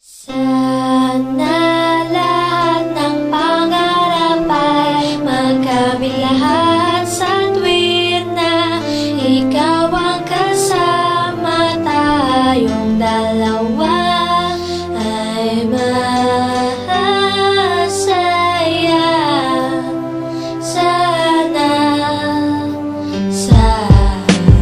Sana lahat ng pangarap ay magkamit lahat sa tuwin na ikaw ang kasama, tayong dalawa ay masaya. Sana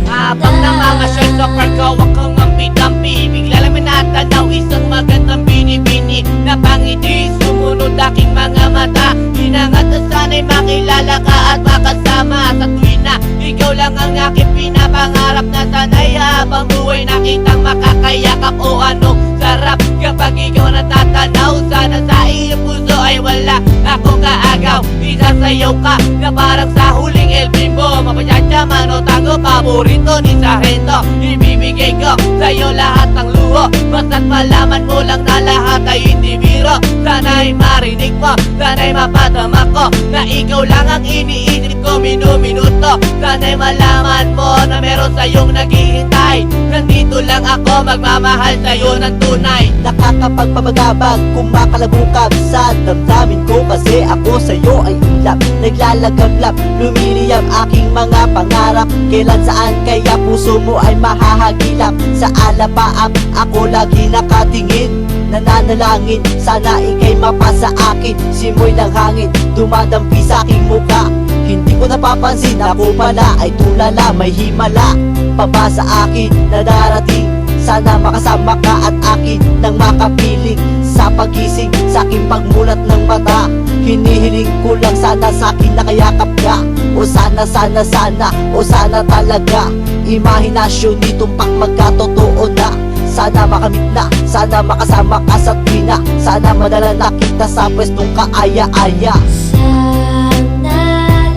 Habang nangangasyal sa Pargawa kang ampi-dampi, bigla lang may natanaw isang magandang bini-bini na pangiti, sumunod aking mga mata. Hinangat na sana'y makilala ka at makasama sa tuwin na ikaw lang ang aking pinapangarap, na sana'y habang buhay nakitang makakayakap. O anong sarap kapag ikaw natatanaw, sana sa iyong puso ay wala akong kaagaw. Isasayaw ka na parang sa huling El Bimbo, mapachachama o tango, paborito ni Sargento. Ibibigay ko sa'yo lahat ng luho, basta't malaman mo lang na lahat ay hindi biro. Sana'y marinig mo, sana'y mapatama ko na ikaw lang ang iniisip ko minuminuto. Sana'y malaman mo na meron sa'yong naghihintay, nandito lang ako magmamahal sa'yo ng tunay. Nakakapagpapagabag, kumakalabukab sa damdamin ko, kasi ako sa'yo ay ulap, naglalagablap, lumiliyab aking mga pangarap. Kailan saan kaya puso mo ay mahahagilap? Sa alapaap ako lagi nakatingin, nananalangin sana ika'y mapasa akin. Simoy ng hangin dumadampi sa aking muka, hindi ko napapansin ako pala ay tulala, may himala pa ba sa akin na darating? Sana makasama ka at akin nang makapiling sa pagising, sa aking pagmulat ng mata. Hinihiling ko lang sana sa akin nakayakap ka, o sana o sana talaga. Imahinasyon nitumpak magkatotoo na, sana makamit na, sana makasama ka sa tuwina, sana madala na kita sa pwestong kaaya-aya. Sana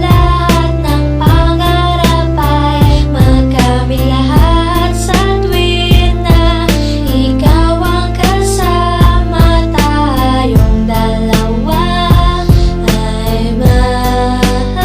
lahat ng pangarap ay magkamit lahat sa tuwin na ikaw ang kasama, tayong dalawa ay masaya.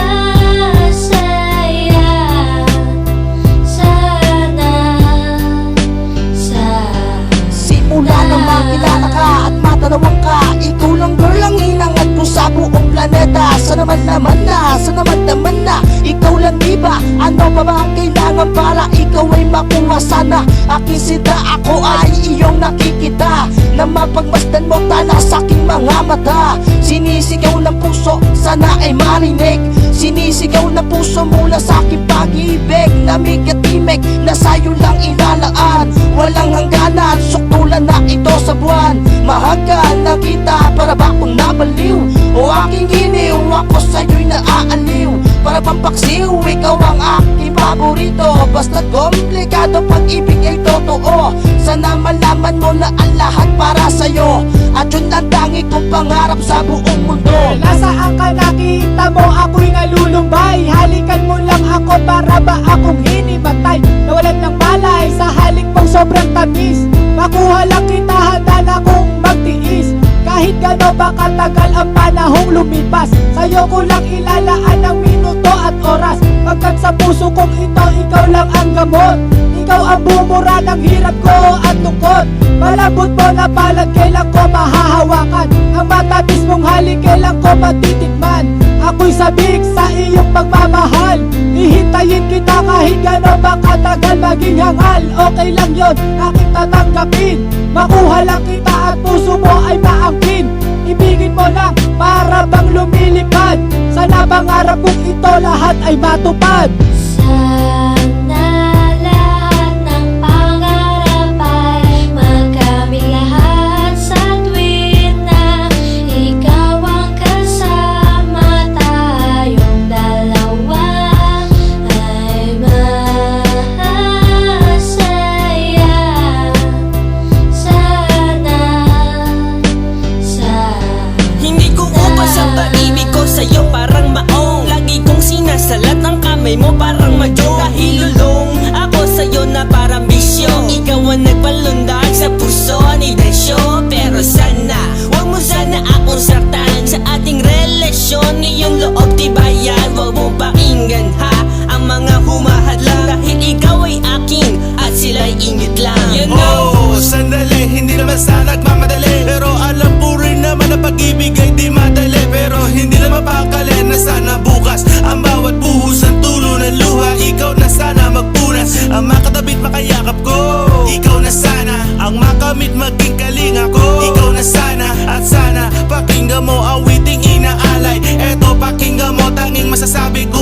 Simula nang makilala ka at matanawang ka, ikaw lang girl ang hinangat ko sa buong planeta. Sana naman na ikaw lang, diba? Ano pa ba ang kailangan para ikaw ay makuha? Sana aking sida, ako ay iyong nakikita, na mapagmasdan mo tala sa aking mga mata. Sinisigaw ng puso, sana ay marinig, sinisigaw ng puso mula sa aking pag-ibig. Namig at timig na sa'yo lang ilalaan, walang hangganan, suktulan na ito sa buwan. Mahagkan na kita, para ba akong nabaliw? O aking giniw, ako sa'yo'y naaaliw. Para bang paksiw, ikaw ang aking paborito. Basta't komplikado, pag-ibig ay totoo. Sana malaman mo na ang lahat para sa'yo, at yun ang tangi kong pangarap sa buong mundo. Nasaan ka, nakita mo ako'y nalulumbay? Halikan mo lang ako, para ba akong hinimatay? Nawalan ng malay sa halik mong sobrang tamis. Makuha lang kita, handa na kong magtiis. Kahit gano'n ba katagal ang panahong lumipas, sa'yo ko lang ilalaan ang minuto at oras. Pagkat sa puso kong ito, ikaw lang ang gamot. Ikaw ang bumura ng hirap ko at lungkot. Malambot mo na palad, kailan ko mahahawakan? Ang matamis mong halik, kailan ko matitikman? Ako'y sabik sa iyong pagmamahal, hihintayin kita kahit gano'n ba katagal. Maging hangal, okay lang yun, aking tatanggapin. Makuha lang kita at puso mo ay maangkin. Ibigin mo lang, para bang lumilipad. Sana pangarap kong ito lahat ay matupad. Sana lahat ng pangarap ay magkamit lahat sa tuwin na ikaw ang kasama, tayong dalawa ay masaya. Hindi ko ubas ang pag-ibig ko sa'yo, parang maong lagi kong sinasalat ang kamay mo, parang madyo. minsan nagmamadali, pero alam ko rin naman na pag-ibig ay di madali. Pero hindi na mapakali na sana bukas ang bawat buhos ng tulo ng luha. Ikaw na sana magpunas, ang makatabit makayakap ko. Ikaw na sana ang makamit maging kalinga ko. Ikaw na sana at sana pakinggan mo awiting inaalay. Eto pakinggan mo tanging masasabi ko